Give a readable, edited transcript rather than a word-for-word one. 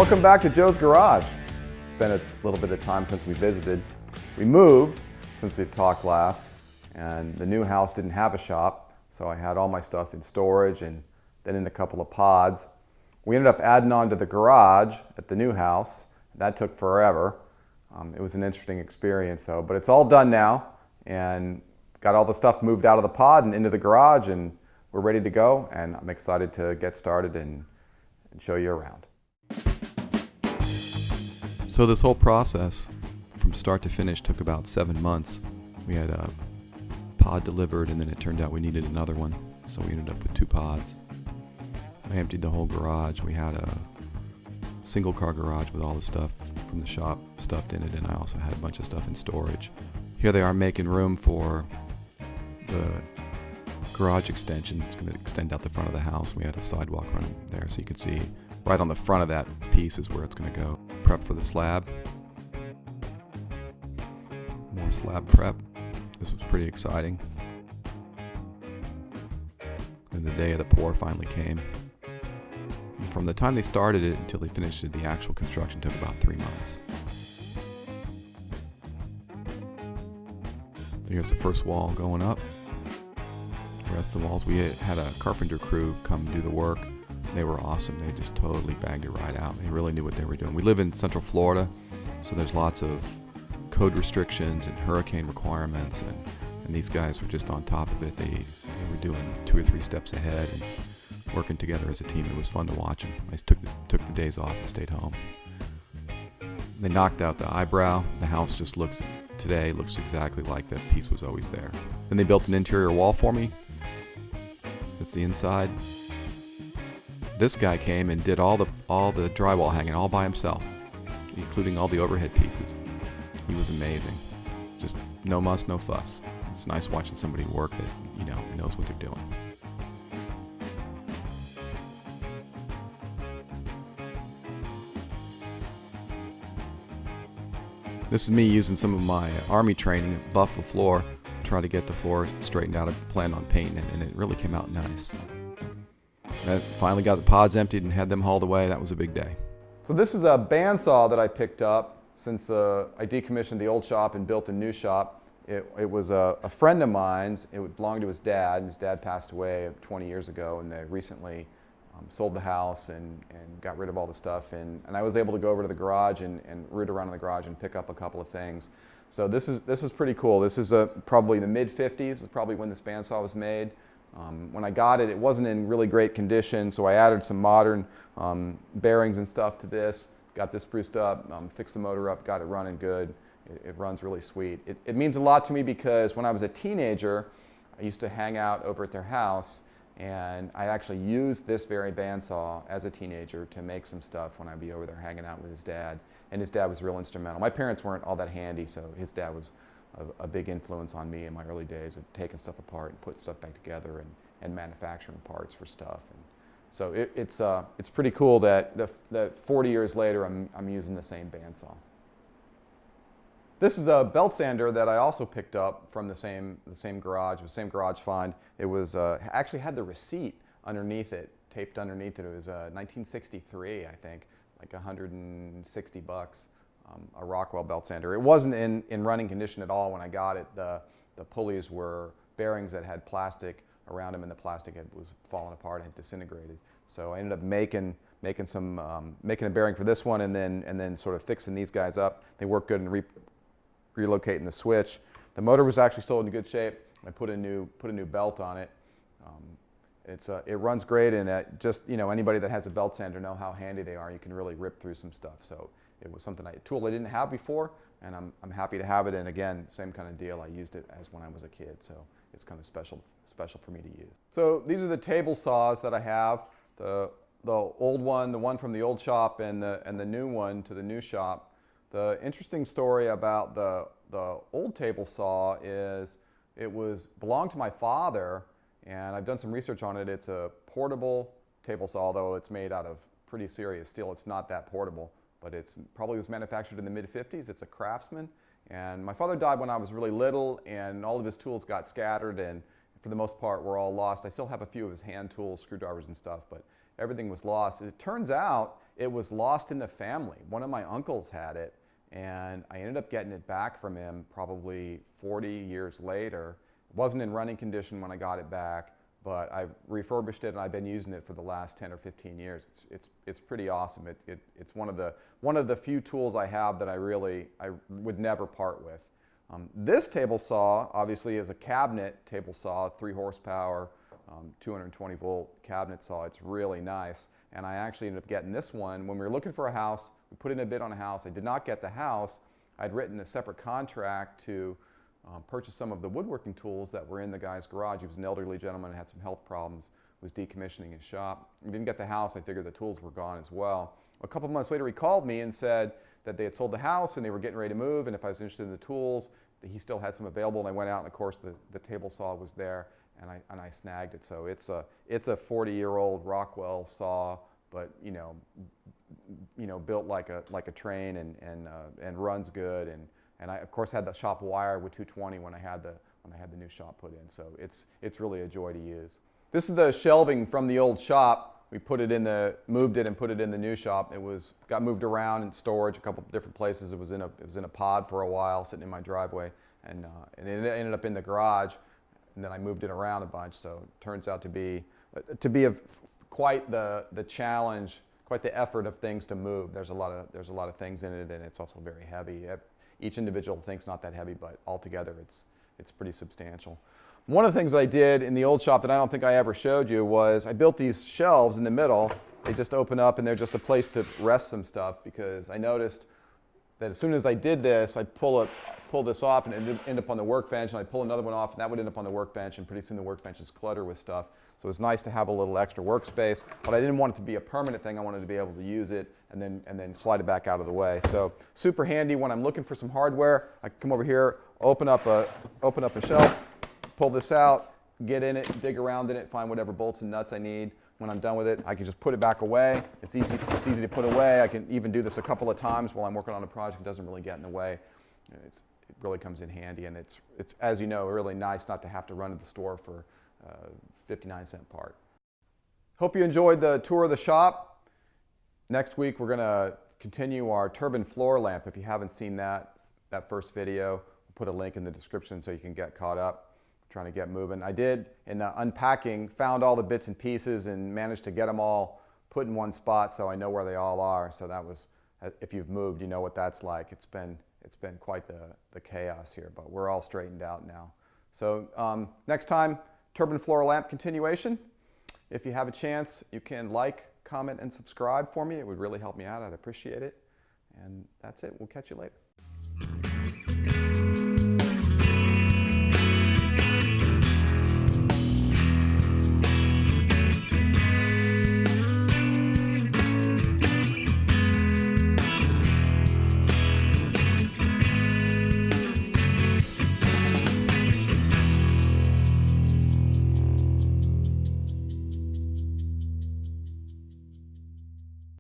Welcome back to Joe's Garage. It's been a little bit of time since we visited. We moved since we've talked last, and the new house didn't have a shop, so I had all my stuff in storage and then in a couple of pods. We ended up adding on to the garage at the new house. That took forever. It was an interesting experience though, but it's all done now and got all the stuff moved out of the pod and into the garage, and we're ready to go, and I'm excited to get started and show you around. So this whole process from start to finish took about 7 months. We had a pod delivered, and then it turned out we needed another one, so we ended up with 2 pods. I emptied the whole garage. We had a single car garage with all the stuff from the shop stuffed in it, and I also had a bunch of stuff in storage. Here they are making room for the garage extension. It's going to extend out the front of the house. We had a sidewalk running there, so you can see right on the front of that piece is where it's going to go. Prep for the slab. More slab prep. This was pretty exciting. And the day of the pour finally came. And from the time they started it until they finished it, the actual construction took about 3 months. So here's the first wall going up. The rest of the walls, we had a carpenter crew come do the work. They were awesome. They just totally banged it right out. They really knew what they were doing. We live in Central Florida, so there's lots of code restrictions and hurricane requirements, and these guys were just on top of it. They were doing 2 or 3 steps ahead and working together as a team. It was fun to watch them. I took the days off and stayed home. They knocked out the eyebrow. The house just looks exactly like that piece was always there. Then they built an interior wall for me. That's the inside. This guy came and did all the drywall hanging all by himself, including all the overhead pieces. He was amazing. Just no muss, no fuss. It's nice watching somebody work that, knows what they're doing. This is me using some of my Army training to buff the floor, try to get the floor straightened out. I planned on painting it, and it really came out nice. I finally got the pods emptied and had them hauled away. That was a big day. So this is a bandsaw that I picked up since I decommissioned the old shop and built a new shop. It was a friend of mine's. It belonged to his dad, and his dad passed away 20 years ago, and they recently sold the house and got rid of all the stuff. And I was able to go over to the garage and root around in the garage and pick up a couple of things. So this is pretty cool. This is probably the mid-50s. This is probably when this bandsaw was made. When I got it, it wasn't in really great condition, so I added some modern bearings and stuff to this, got this spruced up, fixed the motor up, got it running good. It runs really sweet. It means a lot to me because when I was a teenager, I used to hang out over at their house, and I actually used this very bandsaw as a teenager to make some stuff when I'd be over there hanging out with his dad, and his dad was real instrumental. My parents weren't all that handy, so his dad was a big influence on me in my early days of taking stuff apart and putting stuff back together and manufacturing parts for stuff. And so it's pretty cool that 40 years later I'm using the same bandsaw. This is a belt sander that I also picked up from the same garage, the same garage find. It was actually had the receipt underneath it, taped underneath it. It was 1963, I think, like $160. A Rockwell belt sander. It wasn't in running condition at all when I got it. The pulleys were bearings that had plastic around them, and the plastic was falling apart and had disintegrated. So I ended up making a bearing for this one, and then sort of fixing these guys up. They work good and relocating the switch. The motor was actually still in good shape. I put a new belt on it. It runs great, and just anybody that has a belt sander know how handy they are. You can really rip through some stuff. So it was a tool I didn't have before, and I'm happy to have it. And again, same kind of deal. I used it as when I was a kid, so it's kind of special for me to use. So these are the table saws that I have. The old one, the one from the old shop, and the new one to the new shop. The interesting story about the old table saw is it belonged to my father, and I've done some research on it. It's a portable table saw, although it's made out of pretty serious steel. It's not that portable, but it probably was manufactured in the mid-50s. It's a Craftsman, and my father died when I was really little, and all of his tools got scattered, and for the most part were all lost. I still have a few of his hand tools, screwdrivers and stuff, but everything was lost. It turns out it was lost in the family. One of my uncles had it, and I ended up getting it back from him probably 40 years later. It wasn't in running condition when I got it back, but I've refurbished it and I've been using it for the last 10 or 15 years. It's pretty awesome. It's one of the few tools I have that I would never part with. This table saw obviously is a cabinet table saw, 3 horsepower, 220 volt cabinet saw. It's really nice, and I actually ended up getting this one when we were looking for a house. We put in a bid on a house. I did not get the house. I'd written a separate contract to purchase some of the woodworking tools that were in the guy's garage. He was an elderly gentleman and had some health problems, was decommissioning his shop. We didn't get the house. I figured the tools were gone as well. A couple months later he called me and said that they had sold the house and they were getting ready to move, and if I was interested in the tools, that he still had some available. And I went out, and of course the table saw was there, and I snagged it. So it's a 40-year-old Rockwell saw, but you know built like a train, and runs good, and I of course had the shop wire with 220 when I had the new shop put in. So it's really a joy to use. This is the shelving from the old shop. We moved it and put it in the new shop. It got moved around in storage, a couple of different places. It was in a pod for a while, sitting in my driveway, and it ended up in the garage, and then I moved it around a bunch. So it turns out to be quite the challenge, quite the effort of things to move. There's a lot of things in it, and it's also very heavy. Each individual thing's not that heavy, but altogether it's pretty substantial. One of the things I did in the old shop that I don't think I ever showed you was I built these shelves in the middle. They just open up, and they're just a place to rest some stuff, because I noticed that as soon as I did this, I'd pull this off and it'd end up on the workbench, and I'd pull another one off and that would end up on the workbench, and pretty soon the workbench is cluttered with stuff. So it's nice to have a little extra workspace, but I didn't want it to be a permanent thing. I wanted to be able to use it and then slide it back out of the way. So super handy when I'm looking for some hardware. I can come over here, open up a shelf, pull this out, get in it, dig around in it, find whatever bolts and nuts I need. When I'm done with it, I can just put it back away. It's easy to put away. I can even do this a couple of times while I'm working on a project. It doesn't really get in the way. It really comes in handy, and it's as you know, really nice not to have to run to the store for 59-cent part. Hope you enjoyed the tour of the shop. Next week we're going to continue our turbine floor lamp. If you haven't seen that first video, we'll put a link in the description so you can get caught up. Trying to get moving. I did, in unpacking, found all the bits and pieces and managed to get them all put in one spot, so I know where they all are. So that was, if you've moved, you know what that's like. It's been quite the chaos here, but we're all straightened out now. So next time, turbine floor lamp continuation. If you have a chance, you can like, comment, and subscribe for me. It would really help me out. I'd appreciate it. And that's it. We'll catch you later.